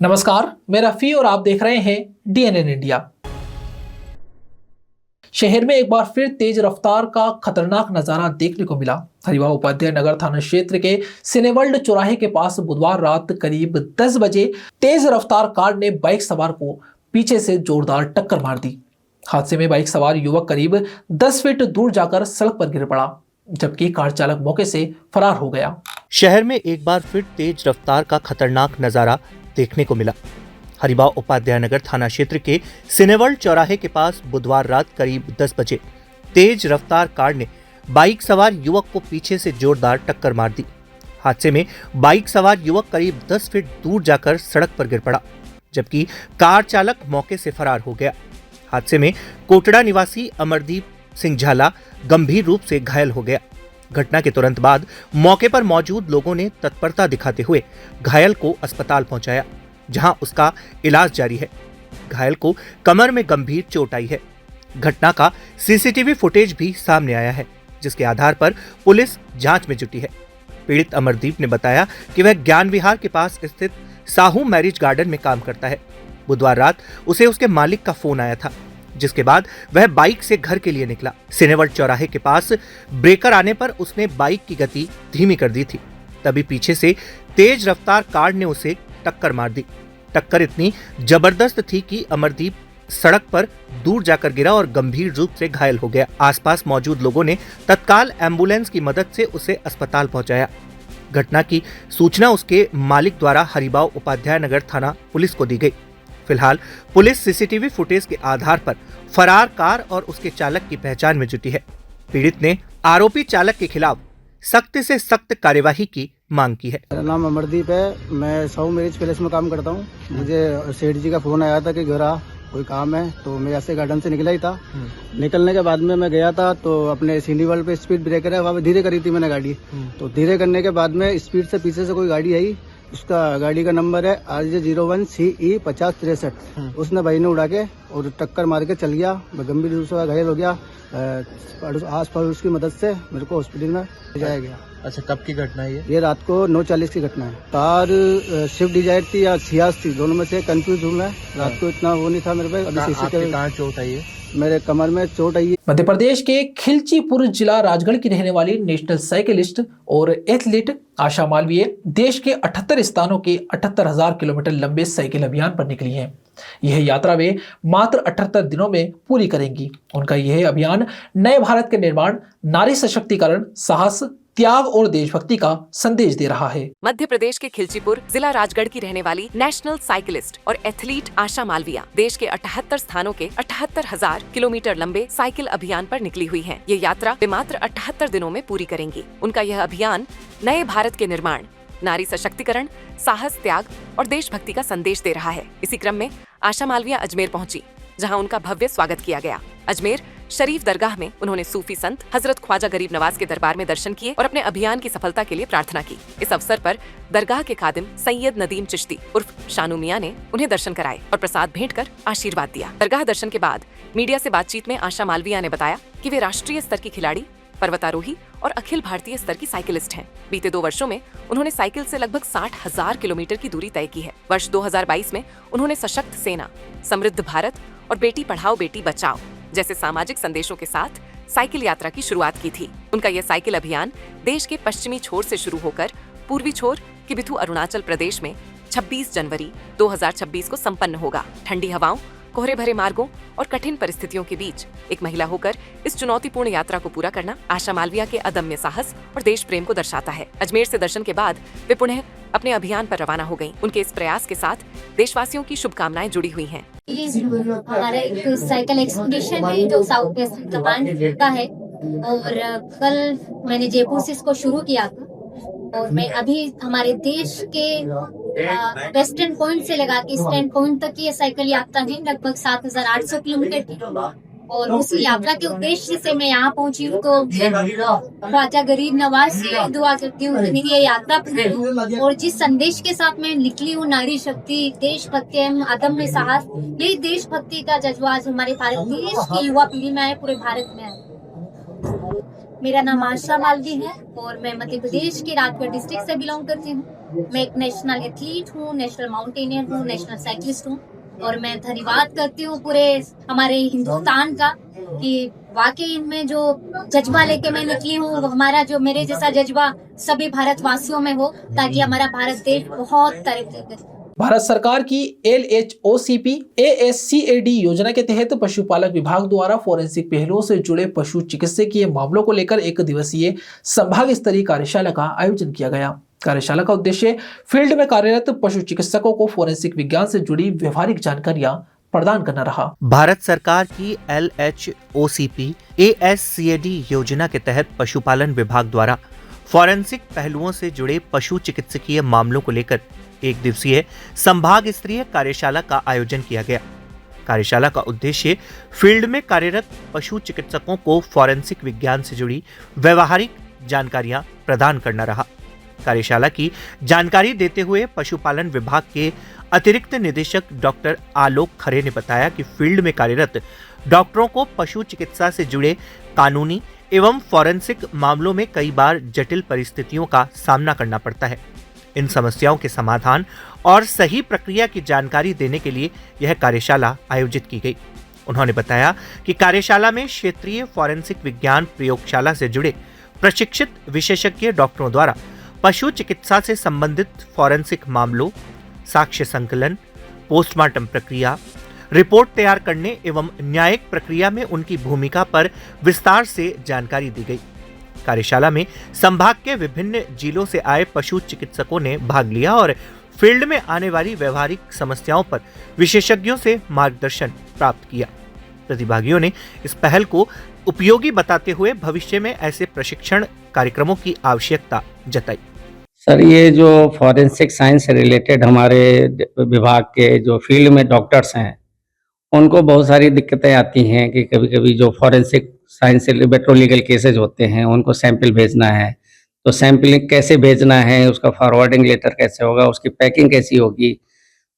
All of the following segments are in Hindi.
नमस्कार, मैं रफी और आप देख रहे हैं डीएनएन इंडिया। शहर में एक बार फिर तेज रफ्तार का खतरनाक नजारा देखने को मिला। हरिवा उपाध्याय नगर थाना क्षेत्र के सिनेवर्ल्ड चौराहे के पास बुधवार रात करीब 10 बजे तेज रफ्तार कार ने बाइक सवार को पीछे से जोरदार टक्कर मार दी। हादसे में बाइक सवार युवक करीब 10 फीट दूर जाकर सड़क पर गिर पड़ा, जबकि कार चालक मौके से फरार हो गया। शहर में एक बार फिर तेज रफ्तार का खतरनाक नजारा देखने को मिला। हरिबा उपाध्याय नगर थाना क्षेत्र के सिनेवर्ल्ड चौराहे के पास बुधवार रात करीब 10 बजे तेज रफ्तार कार ने बाइक सवार युवक को पीछे से जोरदार टक्कर मार दी। हादसे में बाइक सवार युवक करीब 10 फीट दूर जाकर सड़क पर गिर पड़ा, जबकि कार चालक मौके से फरार हो गया। हादसे में कोटड़ा निवासी अमरदीप सिंह झाला गंभीर रूप से घायल हो गया। घटना के तुरंत बाद मौके पर मौजूद लोगों ने तत्परता दिखाते हुए घायल को अस्पताल पहुंचाया, जहां उसका इलाज जारी है। घायल को कमर में गंभीर चोट आई है। घटना का सीसीटीवी फुटेज भी सामने आया है, जिसके आधार पर पुलिस जांच में जुटी है। पीड़ित अमरदीप ने बताया कि वह ज्ञान विहार के पास स्थित साहू मैरिज गार्डन में काम करता है। बुधवार रात उसे उसके मालिक का फोन आया था, जिसके बाद वह बाइक से घर के लिए निकला। सिनेवर्ल्ड चौराहे के पास ब्रेकर आने पर उसने बाइक की गति धीमी कर दी थी। तभी पीछे से तेज रफ्तार कार ने उसे टक्कर मार दी। टक्कर इतनी जबरदस्त थी कि अमरदीप सड़क पर दूर जाकर गिरा और गंभीर रूप से घायल हो गया। आसपास मौजूद लोगों ने तत्काल एम्बुलेंस की मदद से उसे अस्पताल पहुंचाया। घटना की सूचना उसके मालिक द्वारा हरिबा उपाध्याय नगर थाना पुलिस को दी गई। फिलहाल पुलिस सीसीटीवी फुटेज के आधार पर फरार कार और उसके चालक की पहचान में जुटी है। पीड़ित ने आरोपी चालक के खिलाफ सख्त से सख्त कार्यवाही की मांग की है। मेरा नाम अमरदीप है, मैं साहू मैरिज पैलेस में काम करता हूँ। मुझे सेठ जी का फोन आया था कि घर कोई काम है, तो मैं ऐसे गार्डन से निकला ही था। निकलने के बाद में मैं गया था तो अपने सिनेवर्ल्ड पे स्पीड ब्रेकर है, वहाँ पे धीरे करी थी मैंने गाड़ी। तो धीरे करने के बाद में स्पीड से पीछे से कोई गाड़ी आई, उसका गाड़ी का नंबर है RJ01CE 5063। उसने भाई ने उड़ा के और टक्कर मार के चल गया। मैं गंभीर रूप से घायल हो गया। आस पड़ोस की मदद से मेरे को हॉस्पिटल में जाया गया। अच्छा, कब की घटना है ये रात को 9:40 की घटना है। कार स्विफ्ट डिजायर थी या सियाज थी, दोनों में से कंफ्यूज हूँ मैं। रात को इतना वो नहीं था मेरे पे। अभी सीसीटीवी कहाँ चोट आई है? मेरे कमर में चोट आई है। मध्य प्रदेश के खिलचीपुर जिला राजगढ़ की रहने वाली नेशनल साइकिलिस्ट और एथलीट आशा मालवीय देश के 78 स्थानों के 78,000 किलोमीटर लंबे साइकिल अभियान पर निकली हैं। यह यात्रा वे मात्र 78 दिनों में पूरी करेंगी। उनका यह अभियान नए भारत के निर्माण, नारी सशक्तिकरण, साहस, त्याग और देशभक्ति का संदेश दे रहा है। मध्य प्रदेश के खिलचीपुर जिला राजगढ़ की रहने वाली नेशनल साइकिलिस्ट और एथलीट आशा मालवीय देश के 78 स्थानों के 78,000 किलोमीटर लंबे साइकिल अभियान पर निकली हुई हैं। ये यात्रा वे मात्र 78 दिनों में पूरी करेंगी। उनका यह अभियान नए भारत के निर्माण, नारी सशक्तिकरण, साहस, त्याग और देशभक्ति का संदेश दे रहा है। इसी क्रम में आशा मालवीय अजमेर पहुंची, जहां उनका भव्य स्वागत किया गया। अजमेर शरीफ दरगाह में उन्होंने सूफी संत हजरत ख्वाजा गरीब नवाज के दरबार में दर्शन किए और अपने अभियान की सफलता के लिए प्रार्थना की। इस अवसर पर दरगाह के खादिम सैयद नदीम चिश्ती उर्फ शानू मियां ने उन्हें दर्शन कराए और प्रसाद भेंट कर आशीर्वाद दिया। दरगाह दर्शन के बाद मीडिया से बातचीत में आशा मालवीय ने बताया कि वे राष्ट्रीय स्तर की खिलाड़ी, पर्वतारोही और अखिल भारतीय स्तर की साइकिलिस्ट हैं। बीते 2 वर्षों में उन्होंने साइकिल से लगभग 60,000 किलोमीटर की दूरी तय की है। वर्ष 2022 में उन्होंने सशक्त सेना, समृद्ध भारत और बेटी पढ़ाओ बेटी बचाओ जैसे सामाजिक संदेशों के साथ साइकिल यात्रा की शुरुआत की थी। उनका यह साइकिल अभियान देश के पश्चिमी छोर से शुरू होकर पूर्वी छोर किबिथु अरुणाचल प्रदेश में 26 जनवरी 2026 को संपन्न होगा। ठंडी हवाओं, कोहरे भरे मार्गों और कठिन परिस्थितियों के बीच एक महिला होकर इस चुनौतीपूर्ण यात्रा को पूरा करना आशा मालवीय के अदम्य साहस और देश प्रेम को दर्शाता है। अजमेर से दर्शन के बाद वे पुनः अपने अभियान पर रवाना हो गयीं। उनके इस प्रयास के साथ देशवासियों की शुभकामनाएं जुड़ी हुई हैं। हमारा एक साइकिल एक्सपीडिशन है जो साउथ वेस्टर्न कमांड का है और कल मैंने जयपुर से इसको शुरू किया था और मैं अभी हमारे देश के वेस्टर्न पॉइंट से लगा के स्टैंड पॉइंट तक ये साइकिल यात्रा है लगभग 7,800 किलोमीटर की। और उस यात्रा के उद्देश्य से मैं यहाँ पहुंची हूँ तो ख्वाजा गरीब नवाज से दुआ करती हूँ मेरी ये यात्रा पूरी और जिस संदेश के साथ मैं निकली हूँ, नारी शक्ति, देशभक्ति, अदम्य साहस, यही देशभक्ति का जज्बा आज हमारे भारत देश की युवा पीढ़ी में है, पूरे भारत में है। मेरा नाम आशा मालवीय है और मैं मध्य प्रदेश के राजगढ़ डिस्ट्रिक्ट से बिलोंग करती हूँ। मैं एक नेशनल एथलीट हूँ, नेशनल माउंटेनियर हूँ, नेशनल साइकिलिस्ट हूँ और मैं धन्यवाद करती हूँ पूरे हमारे हिंदुस्तान का कि वाकई इनमें जो जज्बा लेके मैं निकली हूँ वो हमारा जो मेरे जैसा जज्बा सभी भारतवासियों में हो ताकि हमारा भारत देश बहुत तरक्की करे। भारत सरकार की LHOCP ASCAD योजना के तहत पशुपालक विभाग द्वारा फोरेंसिक पहलुओं से जुड़े पशु चिकित्सकीय मामलों को लेकर एक दिवसीय संभाग स्तरीय कार्यशाला का आयोजन किया गया। कार्यशाला का उद्देश्य फील्ड में कार्यरत पशु चिकित्सकों को फोरेंसिक विज्ञान से जुड़ी व्यवहारिक जानकारियां प्रदान करना रहा। भारत सरकार की LHOCP ASCAD योजना के तहत पशुपालन विभाग द्वारा फोरेंसिक पहलुओं से जुड़े पशु चिकित्सकीय मामलों को लेकर एक दिवसीय संभाग स्तरीय कार्यशाला का आयोजन किया गया। कार्यशाला का उद्देश्य फील्ड में कार्यरत पशु चिकित्सकों को फोरेंसिक विज्ञान से जुड़ी व्यवहारिक जानकारियां प्रदान करना रहा। कार्यशाला की जानकारी देते हुए पशुपालन विभाग के अतिरिक्त निदेशक डॉक्टर आलोक खरे ने बताया कि फील्ड में कार्यरत डॉक्टरों को पशु चिकित्सा से जुड़े कानूनी एवं फोरेंसिक मामलों में कई बार जटिल परिस्थितियों का सामना करना पड़ता है। इन समस्याओं के समाधान और सही प्रक्रिया की जानकारी देने के लिए यह कार्यशाला आयोजित की गई। उन्होंने बताया कि कार्यशाला में क्षेत्रीय फोरेंसिक विज्ञान प्रयोगशाला से जुड़े प्रशिक्षित विशेषज्ञ डॉक्टरों द्वारा पशु चिकित्सा से संबंधित फोरेंसिक मामलों, साक्ष्य संकलन, पोस्टमार्टम प्रक्रिया, रिपोर्ट तैयार करने एवं न्यायिक प्रक्रिया में उनकी भूमिका पर विस्तार से जानकारी दी गई। कार्यशाला में संभाग के विभिन्न जिलों से आए पशु चिकित्सकों ने भाग लिया और फील्ड में आने वाली व्यवहारिक समस्याओं पर विशेषज्ञों से मार्गदर्शन प्राप्त किया। प्रतिभागियों ने इस पहल को उपयोगी बताते हुए भविष्य में ऐसे प्रशिक्षण कार्यक्रमों की आवश्यकता जताई। सर, ये जो फॉरेंसिक साइंस से रिलेटेड हमारे विभाग के जो फील्ड में डॉक्टर्स हैं उनको बहुत सारी दिक्कतें आती हैं कि कभी कभी जो फॉरेंसिक साइंस से मेट्रोलीगल केसेज होते हैं उनको सैंपल भेजना है, तो सैंपलिंग कैसे भेजना है, उसका फॉरवर्डिंग लेटर कैसे होगा, उसकी पैकिंग कैसी होगी,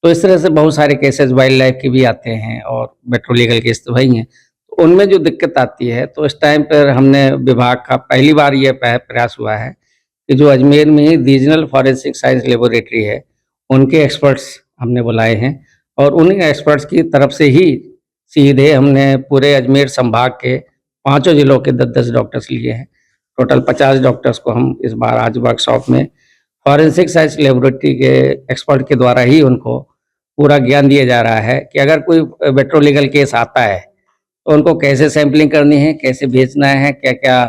तो इस तरह से बहुत सारे केसेस वाइल्ड लाइफ के भी आते हैं और मेट्रोलीगल केस तो वही हैं। तो उनमें जो दिक्कत आती है तो इस टाइम पर हमने विभाग का पहली बार ये प्रयास हुआ है कि जो अजमेर में ही रीजनल फॉरेंसिक साइंस लेबोरेटरी है उनके एक्सपर्ट्स हमने बुलाए हैं और उन्हीं एक्सपर्ट्स की तरफ से ही सीधे हमने पूरे अजमेर संभाग के 5 जिलों के 10-10 डॉक्टर्स लिए हैं। टोटल 50 डॉक्टर्स को हम इस बार आज वर्कशॉप में फॉरेंसिक साइंस लेबोरेटरी के एक्सपर्ट के द्वारा ही उनको पूरा ज्ञान दिया जा रहा है कि अगर कोई मेट्रोलीगल केस आता है तो उनको कैसे सैंपलिंग करनी है, कैसे भेजना है, क्या क्या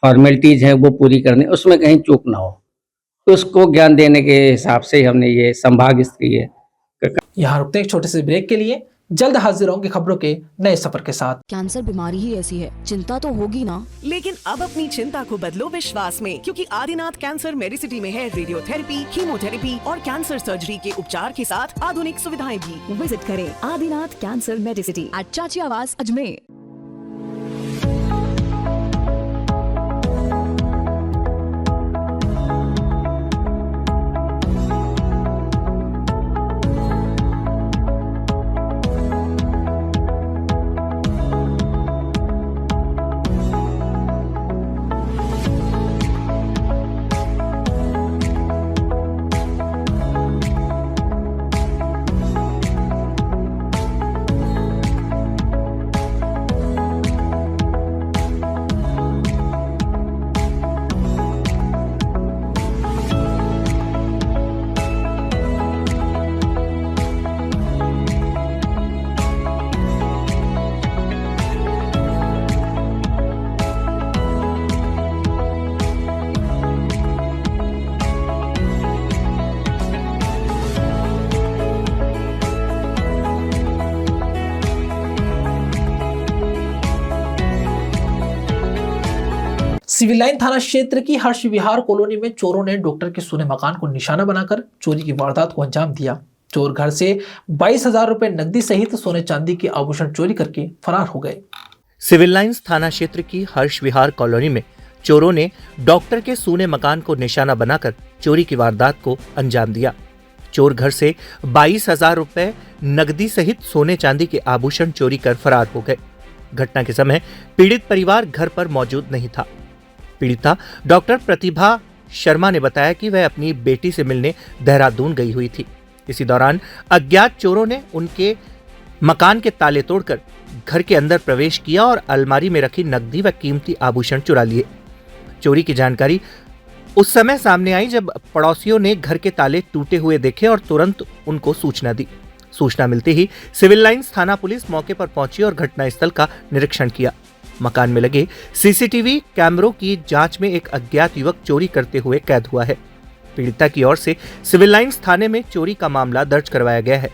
फॉर्मेलिटीज हैं वो पूरी करनी, उसमें कहीं चूक ना हो, तो उसको ज्ञान देने के हिसाब से हमने ये संभाग स्तरीय। यहाँ रुकते हैं एक छोटे से ब्रेक के लिए, जल्द हाजिर होंगे खबरों के नए सफर के साथ। कैंसर बीमारी ही ऐसी है, चिंता तो होगी ना। लेकिन अब अपनी चिंता को बदलो विश्वास में, क्योंकि आदिनाथ कैंसर मेडिसिटी में है रेडियोथेरेपी, कीमोथेरेपी और कैंसर सर्जरी के उपचार के साथ आधुनिक सुविधाएं भी। विजिट करें आदिनाथ कैंसर मेडिसिटी एट चाची आवास अजमेर। सिविल लाइन थाना क्षेत्र की हर्ष विहार कॉलोनी में चोरों ने डॉक्टर के सोने मकान को निशाना बनाकर चोरी की वारदात को अंजाम दिया। चोर घर से 22,000 रुपए नकदी सहित सोने चांदी के आभूषण चोरी करके फरार हो गए। सिविल लाइंस थाना क्षेत्र की हर्ष विहार कॉलोनी में चोरों ने डॉक्टर के सोने मकान को निशाना बनाकर चोरी की वारदात को अंजाम दिया। चोर घर से 22,000 रुपए नकदी सहित सोने चांदी के आभूषण चोरी कर फरार हो गए। घटना के समय पीड़ित परिवार घर पर मौजूद नहीं था। पीड़िता डॉक्टर प्रतिभा शर्मा ने बताया कि वह अपनी बेटी से मिलने देहरादून गई हुई थी। इसी दौरान अज्ञात चोरों ने उनके मकान के ताले तोड़कर घर के अंदर प्रवेश किया और अलमारी में रखी नकदी व कीमती आभूषण चुरा लिए। चोरी की जानकारी उस समय सामने आई जब पड़ोसियों ने घर के ताले टूटे हुए देखे और तुरंत उनको सूचना दी। सूचना मिलते ही सिविल लाइंस थाना पुलिस मौके पर पहुंची और घटनास्थल का निरीक्षण किया। मकान में लगे सीसीटीवी कैमरों की जांच में एक अज्ञात युवक चोरी करते हुए कैद हुआ है। पीड़िता की ओर से सिविल लाइंस थाने में चोरी का मामला दर्ज करवाया गया है।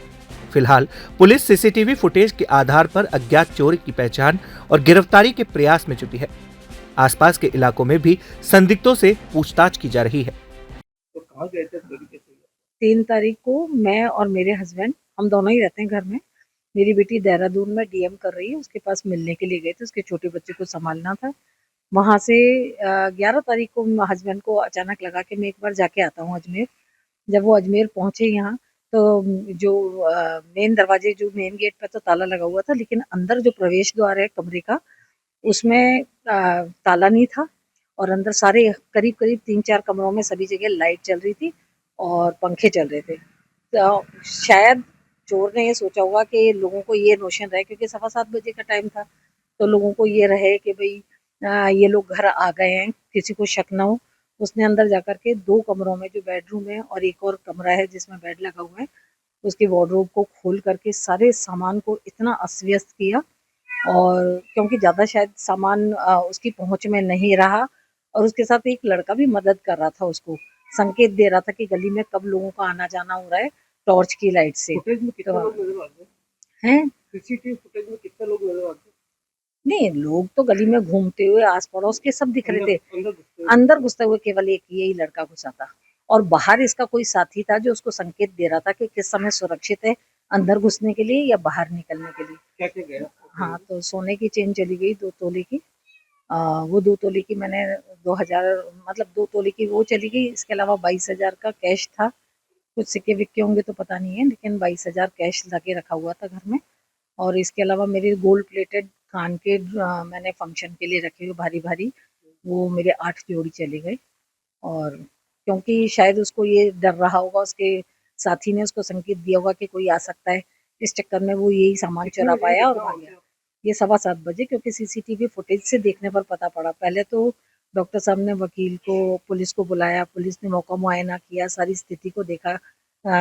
फिलहाल पुलिस सीसीटीवी फुटेज के आधार पर अज्ञात चोर की पहचान और गिरफ्तारी के प्रयास में जुटी है। आसपास के इलाकों में भी संदिग्धों से पूछताछ की जा रही है। 3 तारीख को मैं और मेरे हस्बैंड, हम दोनों ही रहते हैं घर में। मेरी बेटी देहरादून में डीएम कर रही है, उसके पास मिलने के लिए गए थे, उसके छोटे बच्चे को संभालना था। वहाँ से 11 तारीख को हस्बैंड को अचानक लगा कि मैं एक बार जाके आता हूँ अजमेर। जब वो अजमेर पहुँचे यहाँ तो जो मेन दरवाजे, जो मेन गेट पर तो ताला लगा हुआ था, लेकिन अंदर जो प्रवेश द्वार है कमरे का, उसमें ताला नहीं था और अंदर सारे करीब 3-4 कमरों में सभी जगह लाइट चल रही थी और पंखे चल रहे थे। तो शायद चोर ने ये सोचा होगा कि लोगों को ये नोशन रहे, क्योंकि 7:15 बजे का टाइम था, तो लोगों को ये रहे कि भाई ये लोग घर आ गए हैं, किसी को शक ना हो। उसने अंदर जाकर के 2 कमरों में, जो बेडरूम है और एक और कमरा है जिसमें बेड लगा हुआ है, उसकी वार्डरोब को खोल करके सारे सामान को इतना अस्त व्यस्त किया, और क्योंकि ज़्यादा शायद सामान उसकी पहुंच में नहीं रहा, और उसके साथ एक लड़का भी मदद कर रहा था, उसको संकेत दे रहा था कि गली में कब लोगों का आना जाना हो रहा है टॉर्च की लाइट से। फुटेज में कितने लोग नजर आते हैं? सीसीटीवी फुटेज में कितने लोग नजर आते? नहीं, लोग तो गली में घूमते हुए आस पड़ोस के सब दिख रहे थे। अंदर घुसते हुए केवल एक यही लड़का घुसा था, और बाहर इसका कोई साथी था जो उसको संकेत दे रहा था कि किस समय सुरक्षित है अंदर घुसने के लिए या बाहर निकलने के लिए। क्या क्या गया? हाँ, तो सोने की चेन चली गई 2 तोले की। वो 2 तोले की मैंने 2 तोले की वो चली गई। इसके अलावा 22,000 का कैश था। कुछ सिक्के विक्के होंगे तो पता नहीं है, लेकिन 22,000 कैश लगे रखा हुआ था घर में। और इसके अलावा मेरे गोल्ड प्लेटेड कान के मैंने फंक्शन के लिए रखे हुए भारी भारी, वो मेरे 8 जोड़ी चले गए। और क्योंकि शायद उसको ये डर रहा होगा, उसके साथी ने उसको संकेत दिया होगा कि कोई आ सकता है, इस चक्कर में वो यही सामान चुरा पाया और भाग गया। ये 7:15 बजे, क्योंकि सीसीटीवी फुटेज से देखने पर पता पड़ा। पहले तो डॉक्टर साहब ने वकील को, पुलिस को बुलाया, पुलिस ने मौका मुआयना किया, सारी स्थिति को देखा।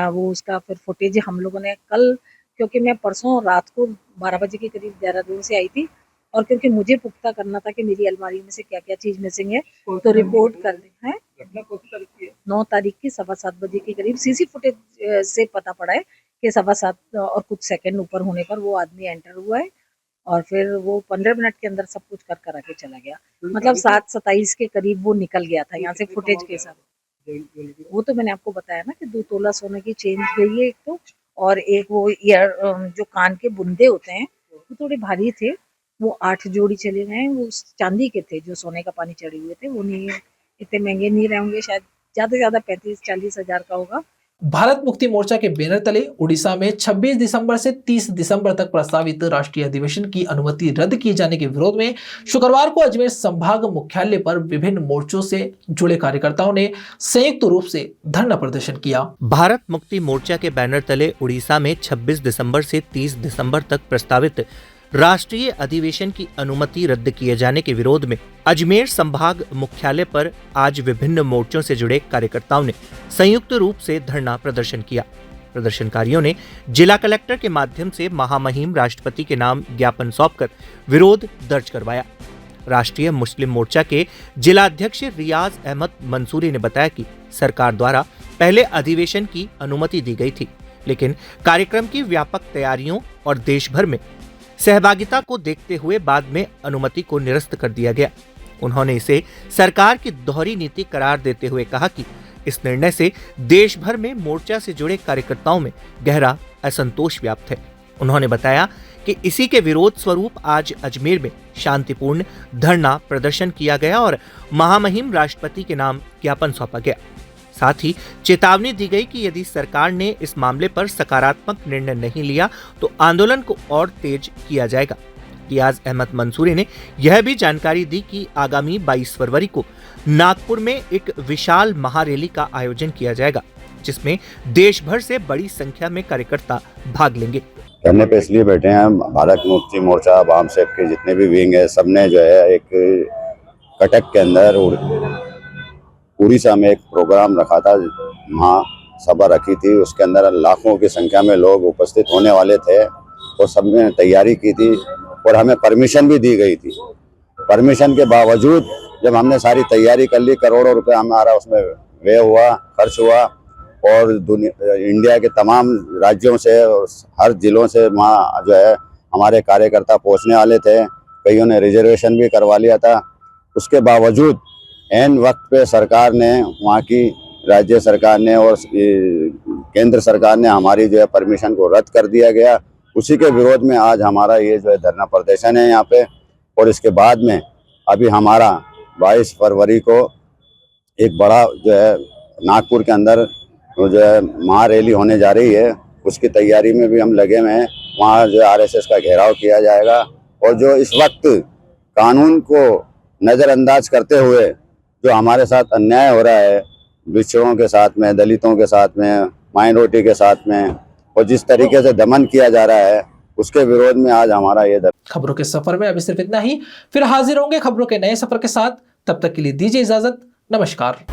वो उसका फिर फुटेज हम लोगों ने कल, क्योंकि मैं परसों रात को 12 बजे के करीब देहरादून से आई थी, और क्योंकि मुझे पुख्ता करना था कि मेरी अलमारी में से क्या क्या चीज़ मिसिंग है, तो रिपोर्ट कर दी है। 9 तारीख की 7:15 बजे के करीब सीसी फुटेज से पता पड़ा है कि 7:15 और कुछ सेकंड ऊपर होने पर वो आदमी एंटर हुआ है, और फिर वो 15 मिनट के अंदर सब कुछ कर के चला गया। मतलब 7:27 के करीब वो निकल गया था यहाँ से फुटेज के साथ। वो तो मैंने आपको बताया ना कि 2 तोला सोने की चेन गई है एक तो, और एक वो ईयर जो कान के बुंदे होते हैं वो थोड़े भारी थे, वो 8 जोड़ी चले गए। वो चांदी के थे, जो सोने का पानी चढ़े हुए थे, वो नहीं इतने महंगे नहीं रहे होंगे, शायद ज़्यादा से ज़्यादा 35-40 हज़ार का होगा। भारत मुक्ति मोर्चा के बैनर तले उड़ीसा में 26 दिसंबर से 30 दिसंबर तक प्रस्तावित राष्ट्रीय अधिवेशन की अनुमति रद्द किए जाने के विरोध में शुक्रवार को अजमेर संभाग मुख्यालय पर विभिन्न मोर्चों से जुड़े कार्यकर्ताओं ने संयुक्त रूप से धरना प्रदर्शन किया। भारत मुक्ति मोर्चा के बैनर तले उड़ीसा में 26 दिसंबर से 30 दिसंबर तक प्रस्तावित राष्ट्रीय अधिवेशन की अनुमति रद्द किए जाने के विरोध में अजमेर संभाग मुख्यालय पर आज विभिन्न मोर्चों से जुड़े कार्यकर्ताओं ने संयुक्त रूप से धरना प्रदर्शन किया। प्रदर्शनकारियों ने जिला कलेक्टर के माध्यम से महामहिम राष्ट्रपति के नाम ज्ञापन सौंपकर विरोध दर्ज करवाया। राष्ट्रीय मुस्लिम मोर्चा के जिलाध्यक्ष रियाज अहमद मंसूरी ने बताया कि सरकार द्वारा पहले अधिवेशन की अनुमति दी गई थी, लेकिन कार्यक्रम की व्यापक तैयारियों और देश भर में सहभागिता को देखते हुए बाद में अनुमति को निरस्त कर दिया गया। उन्होंने इसे सरकार की दोहरी नीति करार देते हुए कहा कि इस निर्णय से देश भर में मोर्चा से जुड़े कार्यकर्ताओं में गहरा असंतोष व्याप्त है। उन्होंने बताया कि इसी के विरोध स्वरूप आज अजमेर में शांतिपूर्ण धरना प्रदर्शन किया गया और महामहिम राष्ट्रपति के नाम ज्ञापन सौंपा गया। साथ ही चेतावनी दी गई कि यदि सरकार ने इस मामले पर सकारात्मक निर्णय नहीं लिया तो आंदोलन को और तेज किया जाएगा। रियाज अहमद मंसूरी ने यह भी जानकारी दी कि आगामी 22 फरवरी को नागपुर में एक विशाल महारैली का आयोजन किया जाएगा, जिसमें देश भर से बड़ी संख्या में कार्यकर्ता भाग लेंगे। धरने पे इसलिए बैठे हैं, भारत मुक्ति मोर्चा वाम सेब के जितने भी विंग है, सबने जो है एक कटक के अंदर उड़ीसा में एक प्रोग्राम रखा था, महासभा रखी थी। उसके अंदर लाखों की संख्या में लोग उपस्थित होने वाले थे, तो सबने तैयारी की थी और हमें परमिशन भी दी गई थी। परमिशन के बावजूद जब हमने सारी तैयारी कर ली, करोड़ों रुपए हमारा उसमें व्यय हुआ, खर्च हुआ, और इंडिया के तमाम राज्यों से और हर जिलों से वहाँ जो है हमारे कार्यकर्ता पहुँचने वाले थे। कईयों ने रिजर्वेशन भी करवा लिया था। उसके बावजूद ऐन वक्त पे सरकार ने, वहाँ की राज्य सरकार ने और केंद्र सरकार ने हमारी जो है परमिशन को रद्द कर दिया गया। उसी के विरोध में आज हमारा ये जो है धरना प्रदर्शन है यहाँ पे। और इसके बाद में अभी हमारा 22 फरवरी को एक बड़ा जो है नागपुर के अंदर जो है महारैली होने जा रही है। उसकी तैयारी में भी हम लगे हुए हैं। वहाँ जो आरएसएस का घेराव किया जाएगा और जो इस वक्त कानून को नज़रअंदाज करते हुए जो हमारे साथ अन्याय हो रहा है, पिछड़ों के साथ में, दलितों के साथ में, माइनॉरिटी के साथ में, और जिस तरीके से दमन किया जा रहा है, उसके विरोध में आज हमारा ये खबरों के सफर में अभी सिर्फ इतना ही। फिर हाजिर होंगे खबरों के नए सफर के साथ। तब तक के लिए दीजिए इजाजत। नमस्कार।